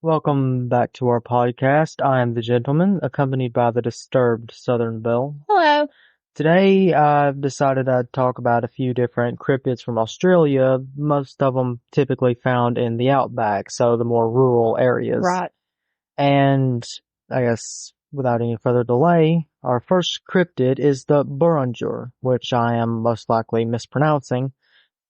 Welcome back to our podcast. I am the gentleman, accompanied by the disturbed Southern Belle. Hello. Today, I've decided I'd talk about a few different cryptids from Australia, most of them typically found in the Outback, so the more rural areas. Right. And I guess without any further delay, our first cryptid is the Burunjur, which I am most likely mispronouncing.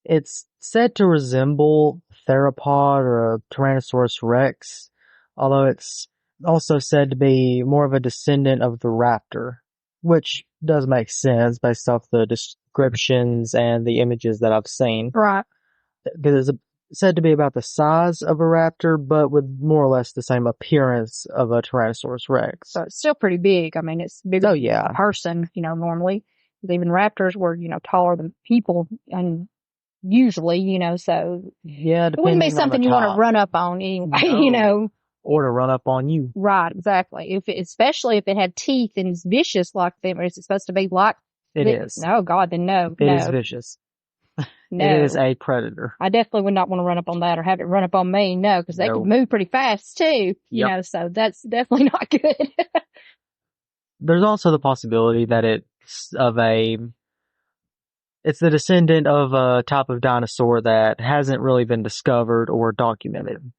It's said to resemble a theropod or a Tyrannosaurus rex, although it's also said to be more of a descendant of the raptor, which does make sense based off the descriptions and the images that I've seen. Right. Because it's said to be about the size of a raptor, but with more or less the same appearance of a Tyrannosaurus rex. So it's still pretty big. I mean, it's bigger Oh, than yeah. a person, normally. Even raptors were, taller than people and usually, so Yeah, it wouldn't be depending on the something you want to top. run up on anyway, No. Or to run up on you. Right, exactly. Especially if it had teeth and is vicious like them, or is it supposed to be like It is. Oh God, then no. It is vicious. No. It is a predator. I definitely would not want to run up on that or have it run up on me. No, because they could move pretty fast too. Yep. So that's definitely not good. There's also the possibility that it's the descendant of a type of dinosaur that hasn't really been discovered or documented.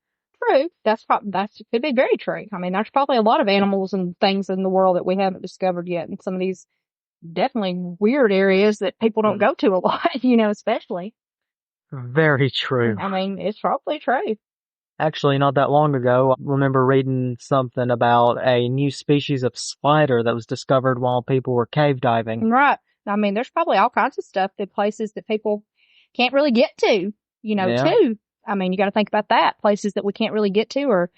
True. That could be very true. I mean, there's probably a lot of animals and things in the world that we haven't discovered yet, and some of these definitely weird areas that people don't go to a lot, especially. Very true. I mean, it's probably true. Actually, not that long ago, I remember reading something about a new species of spider that was discovered while people were cave diving. Right. I mean, there's probably all kinds of stuff that places that people can't really get to, too. I mean, you got to think about that. Places that we can't really get to or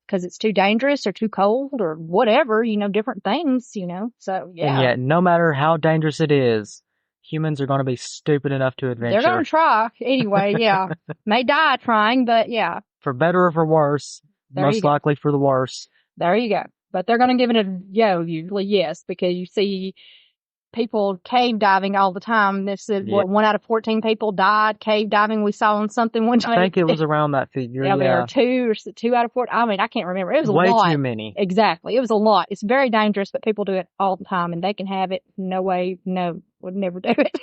because it's too dangerous or too cold or whatever, different things, so yeah. And yet, no matter how dangerous it is, humans are going to be stupid enough to adventure. They're going to try anyway, yeah. May die trying, but yeah. For better or for worse, most likely for the worse. There you go. But they're going to give it a go, usually, yes, because you see people cave diving all the time. This said, 1 out of 14 people died cave diving. We saw on something one time. I think it was around that figure. Yeah, there are 2 out of 14. I mean, I can't remember. It was a lot. Way too many. Exactly. It was a lot. It's very dangerous, but people do it all the time, and they can have it. No way. No, would never do it.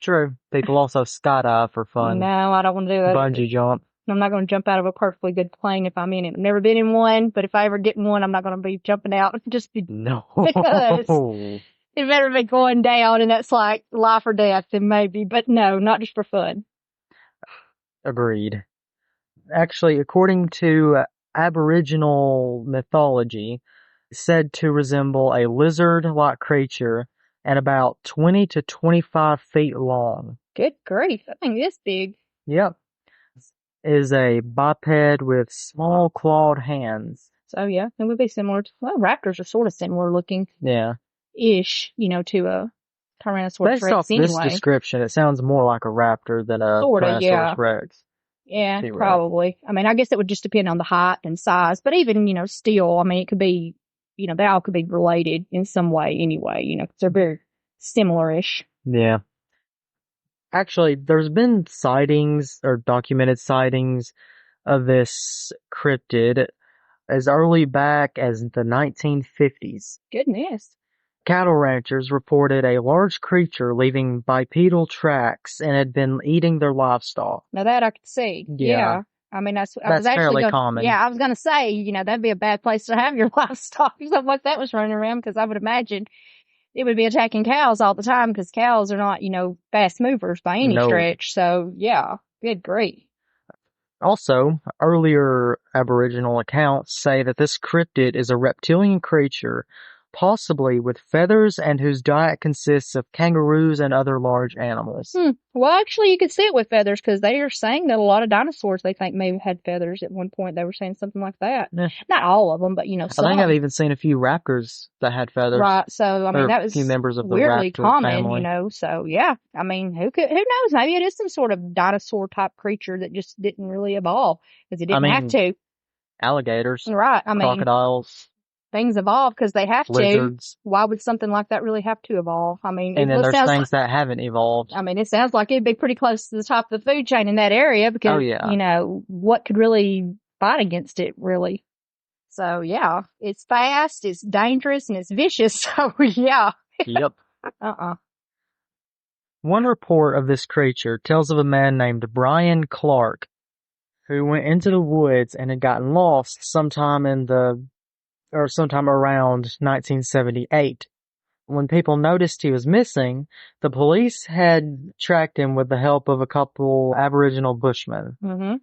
True. People also skydive for fun. No, I don't want to do that. Bungee jump. I'm not going to jump out of a perfectly good plane if I'm in it. I've never been in one, but if I ever get in one, I'm not going to be jumping out just no. Because it better be going down, and that's like life or death, then maybe. But no, not just for fun. Agreed. Actually, according to Aboriginal mythology, it's said to resemble a lizard-like creature and about 20 to 25 feet long. Good grief. I think it's big. Yep. Is a biped with small clawed hands. So yeah, it would be similar to, raptors are sort of similar looking. Yeah. Ish, to a Tyrannosaurus Rex Based off anyway. this description, it sounds more like a raptor than a Tyrannosaurus Rex. Yeah, probably. I mean, I guess it would just depend on the height and size, but even, still, I mean, it could be, they all could be related in some way anyway, because they're very similar-ish. Yeah. Actually, there's been sightings or documented sightings of this cryptid as early back as the 1950s. Goodness. Cattle ranchers reported a large creature leaving bipedal tracks and had been eating their livestock. Now that I could see. Yeah. I mean, that's fairly common. Yeah, I was going to say, that'd be a bad place to have your livestock if something like that was running around, because I would imagine it would be attacking cows all the time, because cows are not, fast movers by any stretch. So, yeah, good grief. Also, earlier Aboriginal accounts say that this cryptid is a reptilian creature, possibly with feathers, and whose diet consists of kangaroos and other large animals. Well, actually, you could see it with feathers, because they are saying that a lot of dinosaurs they think maybe had feathers at one point. They were saying something like that. Not all of them, but some. I think I've even seen a few raptors that had feathers. Right. So I mean, that was a few members of the weirdly raptor common, family. So yeah, I mean, who knows? Maybe it is some sort of dinosaur type creature that just didn't really evolve because it didn't have to. Alligators. Right. I mean, crocodiles. Things evolve because they have lizards. To. Why would something like that really have to evolve? I mean, and then there's things that haven't evolved. I mean, it sounds like it'd be pretty close to the top of the food chain in that area because, what could really fight against it, really. So, yeah, it's fast, it's dangerous, and it's vicious. So, yeah. Yep. Uh-uh. One report of this creature tells of a man named Brian Clark who went into the woods and had gotten lost sometime around 1978. When people noticed he was missing, the police had tracked him with the help of a couple Aboriginal bushmen. Mm-hmm.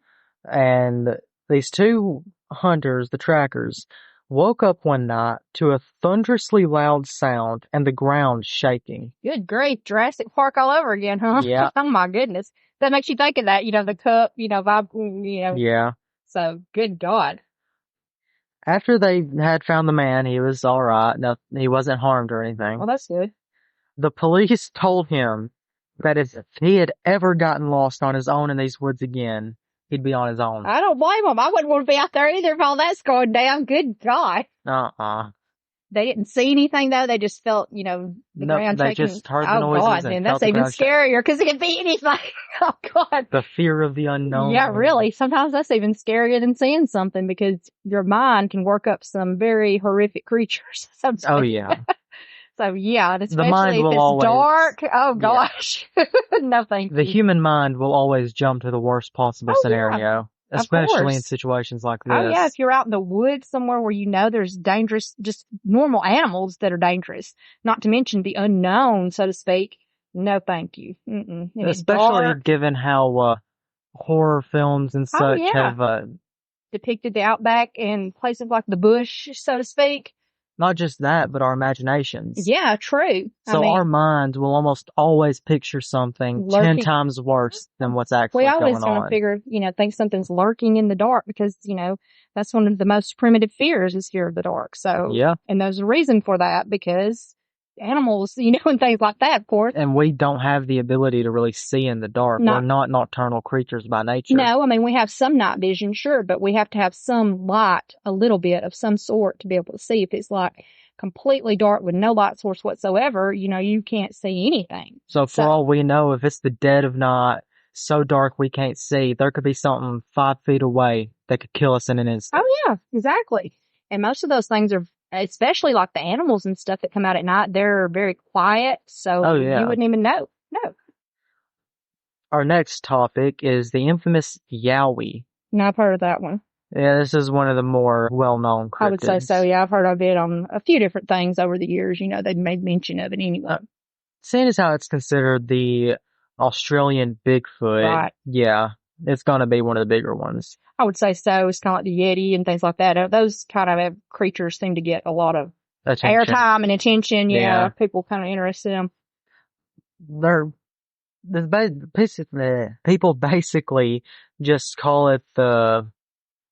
And these two hunters, the trackers, woke up one night to a thunderously loud sound and the ground shaking. Good grief, Jurassic Park all over again, huh? Yeah. Oh my goodness. That makes you think of that, the cup, vibe, Yeah. So, good God. After they had found the man, he was alright. No, he wasn't harmed or anything. Well, that's good. The police told him that if he had ever gotten lost on his own in these woods again, he'd be on his own. I don't blame them. I wouldn't want to be out there either if all that's going down. Good God. They didn't see anything, though. They just felt, the ground shaking. They just heard the noises. God, man, that's even scarier because it could be anything. Oh, God. The fear of the unknown. Yeah, really. Sometimes that's even scarier than seeing something because your mind can work up some very horrific creatures. Oh, yeah. So, yeah, and especially if it's dark. Oh, gosh. Yeah. No, thank you. The human mind will always jump to the worst possible scenario. Yeah. Especially in situations like this. Oh, yeah, if you're out in the woods somewhere where there's dangerous, just normal animals that are dangerous, not to mention the unknown, so to speak. No, thank you. Mm-mm. Especially given how horror films and such have depicted the Outback and places like the bush, so to speak. Not just that, but our imaginations. Yeah, true. So our mind will almost always picture something 10 times worse than what's actually going on. We always want to figure, think something's lurking in the dark because, that's one of the most primitive fears is fear of the dark. So, yeah. And there's a reason for that because animals, and things like that, of course. And we don't have the ability to really see in the dark. We're not nocturnal creatures by nature. No, we have some night vision, sure, but we have to have some light, a little bit of some sort to be able to see. If it's like completely dark with no light source whatsoever, you can't see anything. So for all we know, if it's the dead of night, so dark we can't see, there could be something 5 feet away that could kill us in an instant. Oh, yeah, exactly. And most of those things are, especially like the animals and stuff that come out at night, they're very quiet, so you wouldn't even know. No. Our next topic is the infamous Yowie. No, I've heard of that one. Yeah, this is one of the more well-known cryptids. I would say so, yeah. I've heard of it on a few different things over the years. They've made mention of it anyway. Seeing as how it's considered the Australian Bigfoot, right. Yeah, it's going to be one of the bigger ones. I would say so. It's kind of like the Yeti and things like that. Those kind of creatures seem to get a lot of airtime and attention. Yeah, people kind of interested in them. People basically just call it the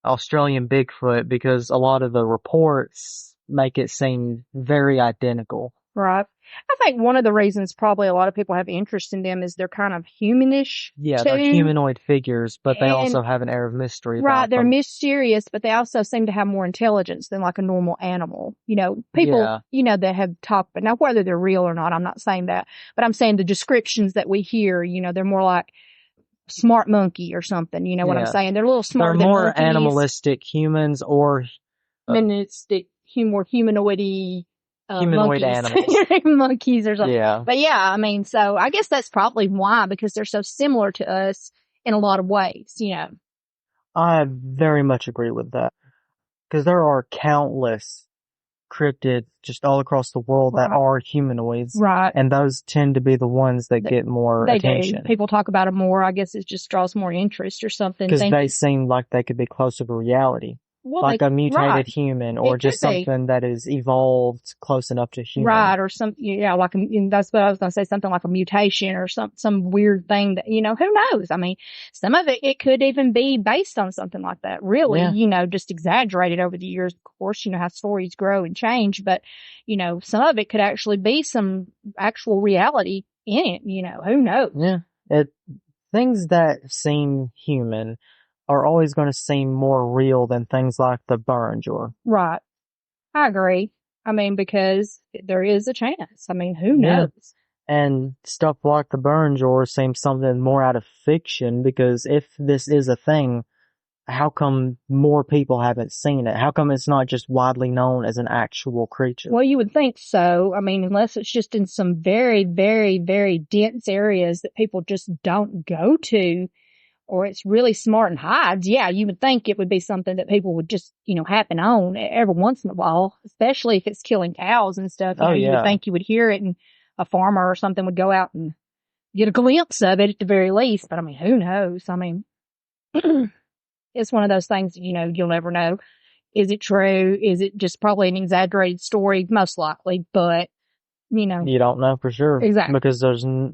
Australian Bigfoot because a lot of the reports make it seem very identical. Right. I think one of the reasons probably a lot of people have interest in them is they're kind of humanish. Yeah, they're humanoid figers, but they also have an air of mystery about them. Right, they're mysterious, but they also seem to have more intelligence than like a normal animal. People, that have talked, but now whether they're real or not, I'm not saying that, but I'm saying the descriptions that we hear, they're more like smart monkey or something, what I'm saying? They're a little smarter than monkeys. They're more animalistic humans or... more humanoid-y... humanoid monkeys. Animals. Monkeys or something. Yeah. But yeah, so I guess that's probably why, because they're so similar to us in a lot of ways, I very much agree with that. Because there are countless cryptids just all across the world that are humanoids. Right. And those tend to be the ones that get more attention. Do. People talk about them more. I guess it just draws more interest or something. Because they seem like they could be closer to reality. Well, like a mutated human or just something that is evolved close enough to human. Right, or that's what I was going to say, something like a mutation or some weird thing that, who knows? Some of it could even be based on something like that. Really, just exaggerated over the years. Of course, how stories grow and change, but, some of it could actually be some actual reality in it, who knows? Yeah. Things that seem human are always going to seem more real than things like the Burunjor. Right. I agree. Because there is a chance. Who knows? And stuff like the Burunjor seems something more out of fiction because if this is a thing, how come more people haven't seen it? How come it's not just widely known as an actual creature? Well, you would think so. I mean, unless it's just in some very, very, very dense areas that people just don't go to, or it's really smart and hides. Yeah, you would think it would be something that people would just, happen on every once in a while, especially if it's killing cows and stuff. You would think you would hear it and a farmer or something would go out and get a glimpse of it at the very least. But I mean, who knows? I mean, it's one of those things, you'll never know. Is it true? Is it just probably an exaggerated story? Most likely, but, You don't know for sure. Exactly. Because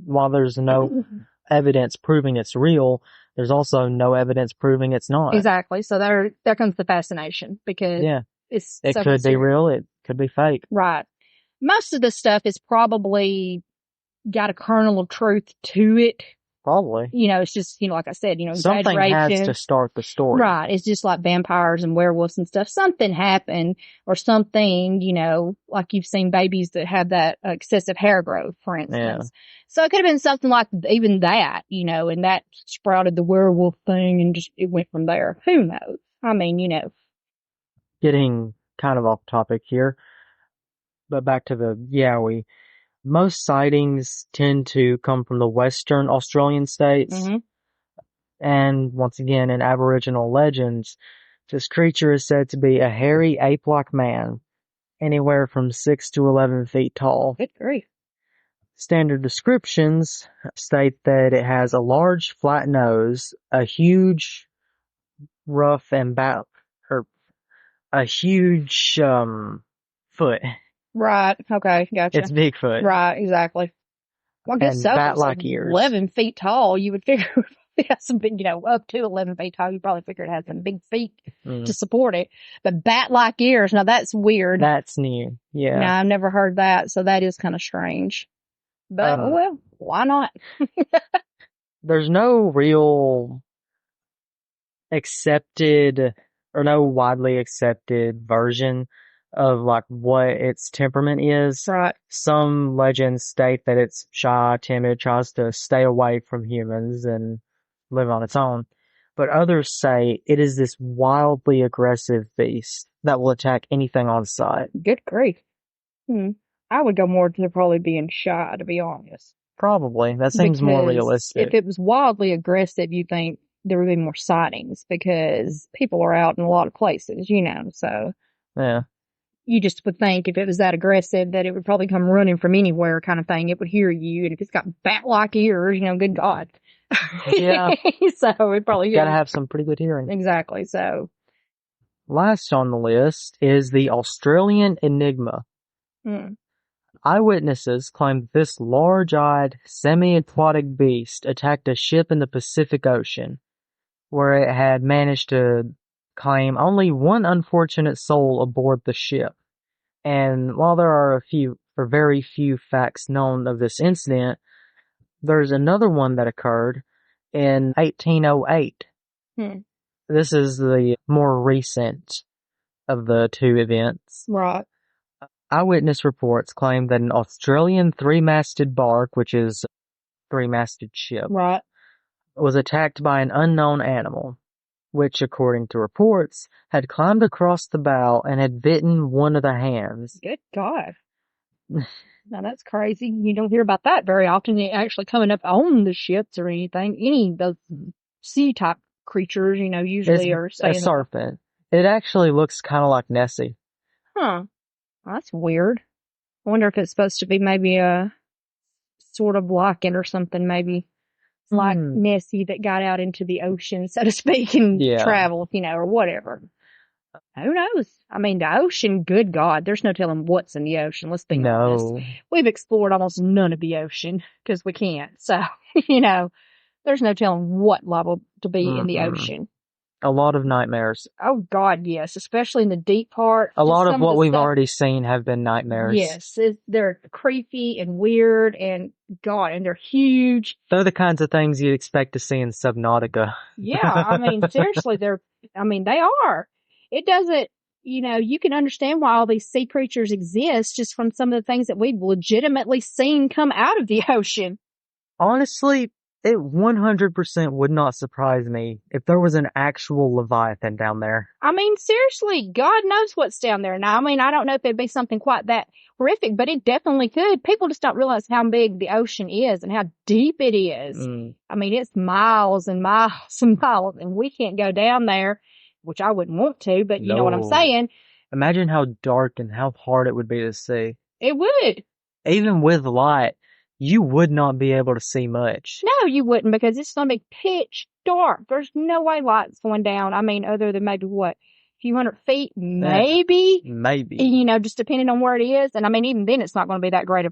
while there's no evidence proving it's real, there's also no evidence proving it's not. Exactly. So there comes the fascination, because it could be real, it could be fake. Right. Most of the stuff is probably got a kernel of truth to it. Probably. It's just, like I said, something has to start the story. Right. It's just like vampires and werewolves and stuff. Something happened, or something, like you've seen babies that have that excessive hair growth, for instance. Yeah. So it could have been something like even that, and that sprouted the werewolf thing, and just it went from there. Who knows? I mean, Getting kind of off topic here, but back to the Yowie. Most sightings tend to come from the Western Australian states. Mm-hmm. And once again, in Aboriginal legends, this creature is said to be a hairy ape-like man, anywhere from 6 to 11 feet tall. Good grief. Standard descriptions state that it has a large flat nose, a huge rough and a huge foot. Right. Okay. Gotcha. It's Bigfoot. Right. Exactly. Well, I guess and so. bat-like ears. 11 feet tall, you would figure it has some big, up to 11 feet tall, you probably figure it has some big feet to support it. But bat-like ears, now that's weird. That's new. Yeah. No, I've never heard that, so that is kind of strange. But, well, why not? There's no real accepted or no widely accepted version of like what its temperament is. Right. Some legends state that it's shy, timid, tries to stay away from humans and live on its own. But others say it is this wildly aggressive beast that will attack anything on sight. Good grief. I would go more to probably being shy, to be honest. Probably. That seems more realistic. If it was wildly aggressive, you think there would be more sightings, because people are out in a lot of places, so. Yeah. You just would think if it was that aggressive that it would probably come running from anywhere kind of thing. It would hear you. And if it's got bat-like ears, good God. Yeah. So it probably gotta have some pretty good hearing. Exactly. So. Last on the list is the Australian Enigma. Eyewitnesses claim that this large-eyed, semi-aquatic beast attacked a ship in the Pacific Ocean, where it had managed to claim only one unfortunate soul aboard the ship. And while there are very few facts known of this incident, there's another one that occurred in 1808. This is the more recent of the two events. Right. Eyewitness reports claim that an Australian three-masted bark, which is a three-masted ship, right, was attacked by an unknown animal, which, according to reports, had climbed across the bow and had bitten one of the hands. Good God. Now that's crazy. You don't hear about that very often. It actually coming up on the ships or anything. Any of those sea-type creatures, usually are a serpent. It actually looks kind of like Nessie. Huh. That's weird. I wonder if it's supposed to be maybe a sort of like it or something, maybe like Nessie that got out into the ocean, so to speak, and traveled, or whatever. Who knows? I mean, the ocean, good God, there's no telling what's in the ocean. Let's be honest. We've explored almost none of the ocean because we can't. So, there's no telling what liable to be in the ocean. A lot of nightmares. Oh, God, yes. Especially in the deep part. A lot of what we've already seen have been nightmares. Yes. They're creepy and weird and, God, and they're huge. They're the kinds of things you'd expect to see in Subnautica. Yeah. I mean, seriously, they are. It doesn't, you can understand why all these sea creatures exist just from some of the things that we've legitimately seen come out of the ocean. Honestly, It 100% would not surprise me if there was an actual Leviathan down there. I mean, seriously, God knows what's down there. Now, I mean, I don't know if it'd be something quite that horrific, but it definitely could. People just don't realize how big the ocean is and how deep it is. I mean, it's miles and miles and miles, and we can't go down there, which I wouldn't want to, but you know what I'm saying? Imagine how dark and how hard it would be to see. It would. Even with light, you would not be able to see much. No, you wouldn't, because it's going to be pitch dark. There's no way light's going down. I mean, other than maybe what? A few hundred feet? Maybe. Maybe. You know, just depending on where it is. And I mean, even then it's not going to be that great,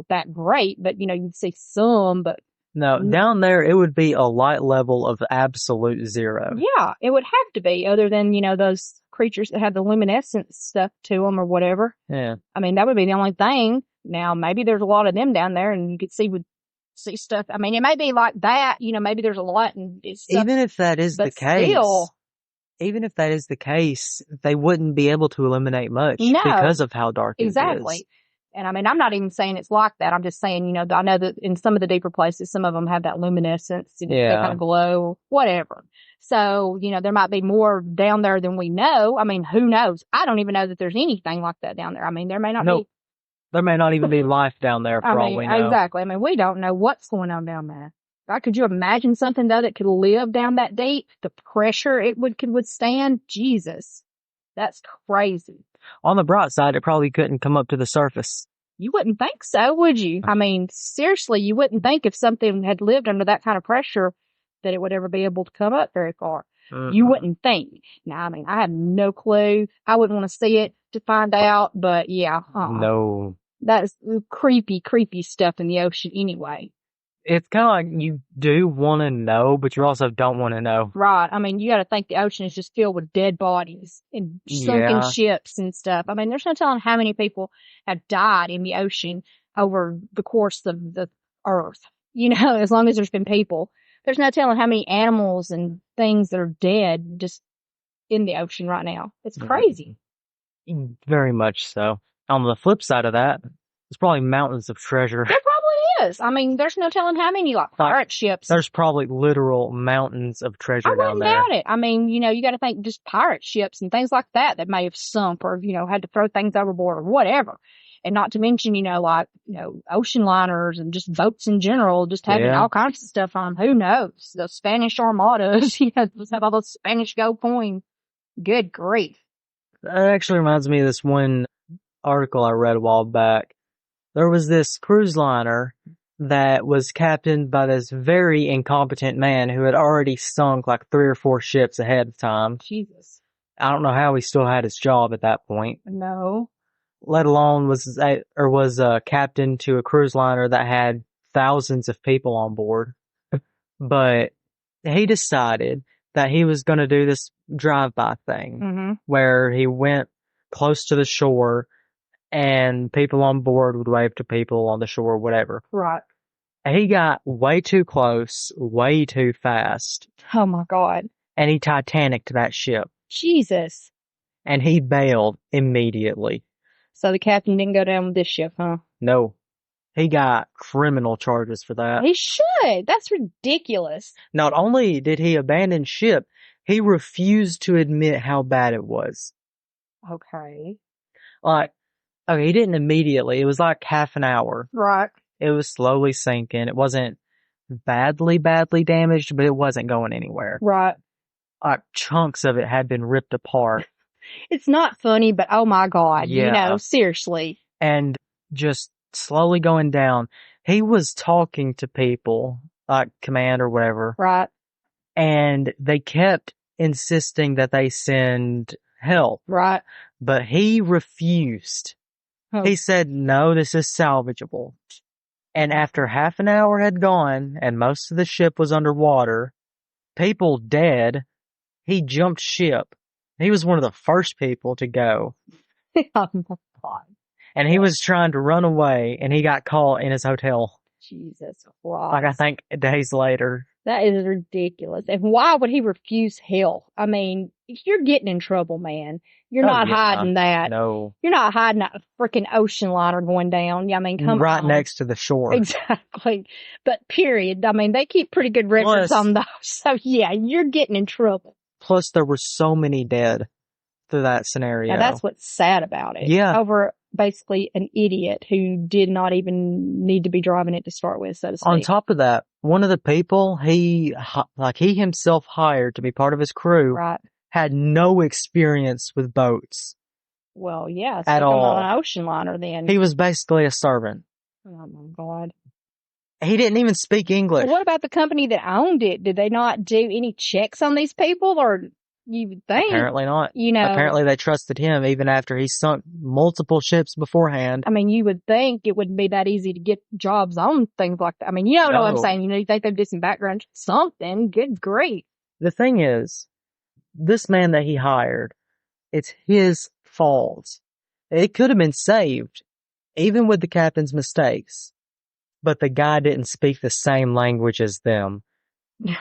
that great, but you know, you'd see some, but. No, down there it would be a light level of absolute zero. Yeah, it would have to be, other than, you know, those creatures that have the luminescent stuff to them or whatever. Yeah. I mean, that would be the only thing. Now, maybe there's a lot of them down there and you could see stuff. I mean, it may be like that, you know, maybe there's a lot and it's stuff. Even if that is the case. Still, even if that is the case, they wouldn't be able to eliminate much because of how dark it is. Exactly. And I mean, I'm not even saying it's like that. I'm just saying, you know, I know that in some of the deeper places, some of them have that luminescence, and they kind of glow, whatever. So, you know, there might be more down there than we know. I mean, who knows? I don't even know that there's anything like that down there. I mean, there may not be. There may not even be life down there for all we know. Exactly. I mean, we don't know what's going on down there. God, could you imagine something, though, that could live down that deep? The pressure it could withstand? Jesus. That's crazy. On the bright side, it probably couldn't come up to the surface. You wouldn't think so, would you? I mean, seriously, you wouldn't think if something had lived under that kind of pressure that it would ever be able to come up very far. You wouldn't think. Now, I mean, I have no clue. I wouldn't want to see it to find out, but yeah. No. That's creepy, creepy stuff in the ocean anyway. It's kind of like you do want to know, but you also don't want to know. Right. I mean, you got to think the ocean is just filled with dead bodies and sunken ships and stuff. I mean, there's no telling how many people have died in the ocean over the course of the earth. You know, as long as there's been people. There's no telling how many animals and things that are dead just in the ocean right now. It's crazy. Very much so. On the flip side of that, there's probably mountains of treasure. There probably is. I mean, there's no telling how many, like, pirate ships. There's probably literal mountains of treasure down there. I wouldn't doubt it. I mean, you know, you got to think just pirate ships and things like that may have sunk or, you know, had to throw things overboard or whatever. And not to mention, you know, like, you know, ocean liners and just boats in general, just having all kinds of stuff on them. Who knows? The Spanish armadas, you know, just have all those Spanish gold coins. Good grief. That actually reminds me of this one article I read a while back. There was this cruise liner that was captained by this very incompetent man who had already sunk like 3 or 4 ships ahead of time. Jesus. I don't know how he still had his job at that point. No. Let alone was a captain to a cruise liner that had thousands of people on board. But he decided that he was going to do this drive-by thing where he went close to the shore and people on board would wave to people on the shore, whatever. Right. He got way too close, way too fast. Oh my God. And he Titanic'd that ship. Jesus. And he bailed immediately. So the captain didn't go down with this ship, huh? No. He got criminal charges for that. He should. That's ridiculous. Not only did he abandon ship, he refused to admit how bad it was. Okay. He didn't immediately. It was like half an hour. Right. It was slowly sinking. It wasn't badly damaged, but it wasn't going anywhere. Right. Chunks of it had been ripped apart. It's not funny, but oh my God. Yeah. You know, seriously. And just slowly going down. He was talking to people, like command or whatever. Right. And they kept insisting that they send help. Right. But he refused. Oh. He said, no, this is salvageable. And after half an hour had gone and most of the ship was underwater, people dead, he jumped ship. He was one of the first people to go. Oh my God. And he was trying to run away and he got caught in his hotel. Jesus Christ. Like I think days later. That is ridiculous. And why would he refuse help? I mean, you're getting in trouble, man. You're not hiding that. No. You're not hiding that freaking ocean liner going down. I mean, come right on. next to the shore. Exactly. But period. I mean, they keep pretty good records on those. So yeah, you're getting in trouble. Plus, there were so many dead through that scenario. Now, that's what's sad about it. Yeah. Over basically an idiot who did not even need to be driving it to start with, so to speak. On top of that, one of the people he himself hired to be part of his crew had no experience with boats. Well, yeah, at all. On an ocean liner then. He was basically a servant. Oh my God. He didn't even speak English. Well, what about the company that owned it? Did they not do any checks on these people, or you would think? Apparently not. Apparently they trusted him even after he sunk multiple ships beforehand. I mean, you would think it wouldn't be that easy to get jobs on things like that. I mean, you know what I'm saying. You think they'd do some background something. Good grief. The thing is, this man that he hired, it's his fault. It could have been saved, even with the captain's mistakes. But the guy didn't speak the same language as them.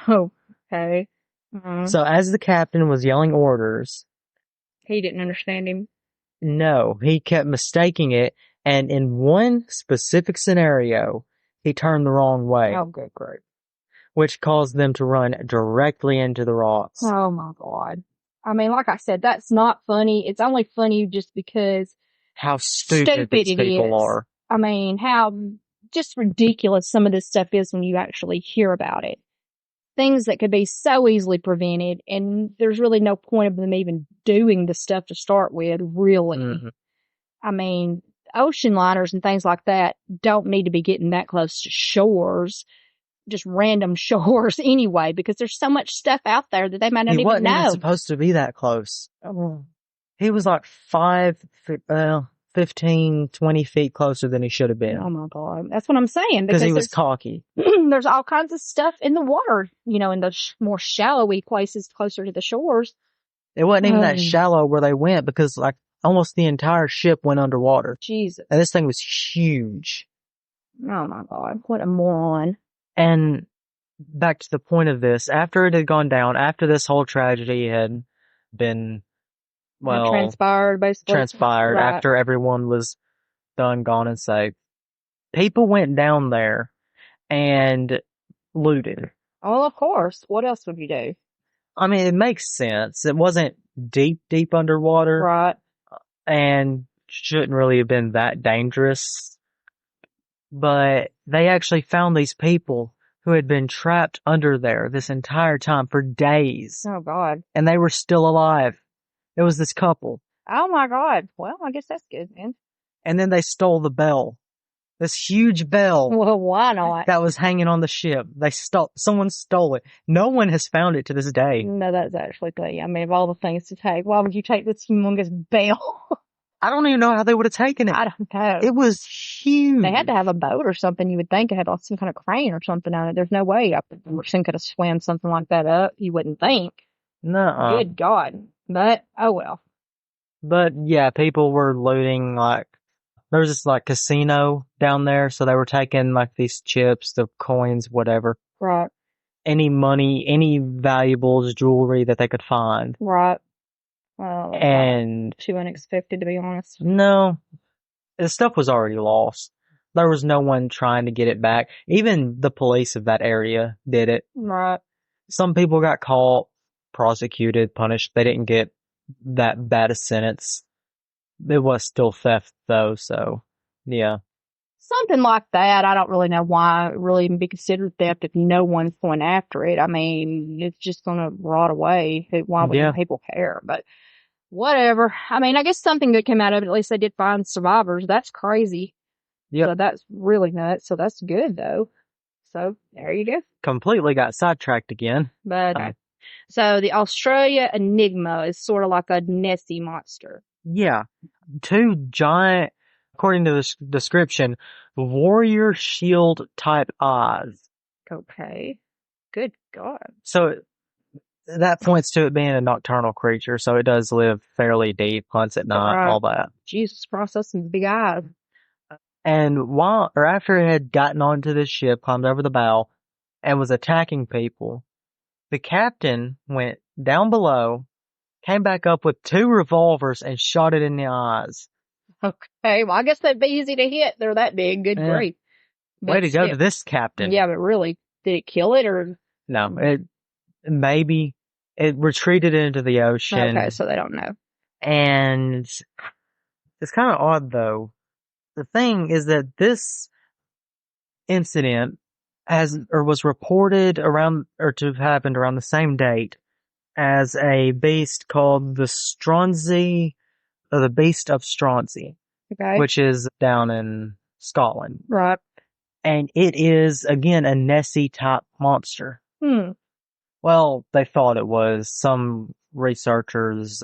Okay. Mm-hmm. So as the captain was yelling orders, he didn't understand him. No, he kept mistaking it, and in one specific scenario, he turned the wrong way. Oh, good grief. Which caused them to run directly into the rocks. Oh my God. I mean, like I said, that's not funny. It's only funny just because how stupid these people are. I mean, how just ridiculous some of this stuff is when you actually hear about it. Things that could be so easily prevented, and there's really no point of them even doing the stuff to start with, really. Mm-hmm. I mean, ocean liners and things like that don't need to be getting that close to shores, just random shores anyway, because there's so much stuff out there that they might not even know. He wasn't even supposed to be that close. He was like 15, 20 feet closer than he should have been. Oh my God. That's what I'm saying. Because he was cocky. There's all kinds of stuff in the water, in the more shallowy places closer to the shores. It wasn't even that shallow where they went, because like almost the entire ship went underwater. Jesus. And this thing was huge. Oh my God. What a moron. And back to the point of this, after it had gone down, after this whole tragedy had been transpired, basically. After everyone was done, gone, and safe. People went down there and looted. Oh, of course. What else would you do? I mean, it makes sense. It wasn't deep underwater. Right. And shouldn't really have been that dangerous. But they actually found these people who had been trapped under there this entire time for days. Oh, God. And they were still alive. It was this couple. Oh my God. Well, I guess that's good then. And then they stole the bell. This huge bell. Well, why not? That was hanging on the ship. Someone stole it. No one has found it to this day. No, that's actually good. I mean, of all the things to take, why would you take this humongous bell? I don't even know how they would have taken it. I don't know. It was huge. They had to have a boat or something. You would think it had some kind of crane or something on it. There's no way a person could have swam something like that up. You wouldn't think. No. Good God. But, oh well. But, yeah, people were looting, there was this, casino down there, so they were taking, these chips, the coins, whatever. Right. Any money, any valuables, jewelry that they could find. Right. Well, and too unexpected, to be honest. No. The stuff was already lost. There was no one trying to get it back. Even the police of that area did it. Right. Some people got caught, prosecuted, punished. They didn't get that bad a sentence. It was still theft, though, so, yeah. Something like that. I don't really know why it really even be considered theft if no one's going after it. I mean, it's just going to rot away. Why would people care? But whatever. I mean, I guess something good came out of it. At least they did find survivors. That's crazy. Yeah. So that's really nuts. So that's good, though. So there you go. Completely got sidetracked again. But so the Australia Enigma is sort of like a Nessie monster. Yeah. Two giant, according to the description, warrior shield type eyes. Okay. Good God. So that points to it being a nocturnal creature, so it does live fairly deep, hunts at night, all that. Jesus Christ, that's some big eyes. And after it had gotten onto this ship, climbed over the bow, and was attacking people. The captain went down below, came back up with 2 revolvers and shot it in the eyes. Okay, well, I guess that'd be easy to hit. They're that big. Good grief. Way to go to this captain. Yeah, but really, did it kill it or? No, maybe it retreated into the ocean. Okay, so they don't know. And it's kind of odd though. The thing is that this incident was reported around, or to have happened around the same date as a beast called the Stronsey, or the Beast of Stronsey, Okay. which is down in Scotland. Right. And it is, again, a Nessie type monster. Well, they thought it was. Some researchers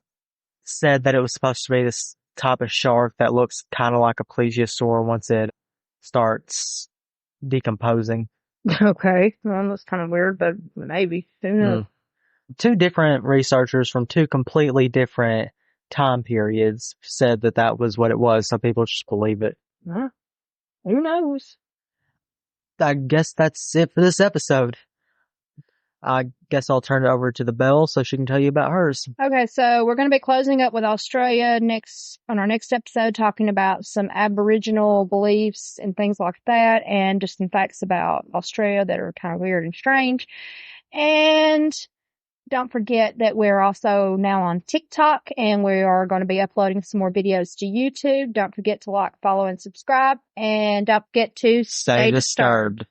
said that it was supposed to be this type of shark that looks kind of like a plesiosaur once it starts decomposing. Okay. Well, that's kind of weird, but maybe. Who knows? 2 different researchers from 2 completely different time periods said that that was what it was. Some people just believe it. Who knows? I guess that's it for this episode. I guess I'll turn it over to the Belle so she can tell you about hers. Okay, so we're going to be closing up with Australia on our next episode, talking about some Aboriginal beliefs and things like that, and just some facts about Australia that are kind of weird and strange. And don't forget that we're also now on TikTok, and we are going to be uploading some more videos to YouTube. Don't forget to like, follow, and subscribe. And don't forget to stay disturbed.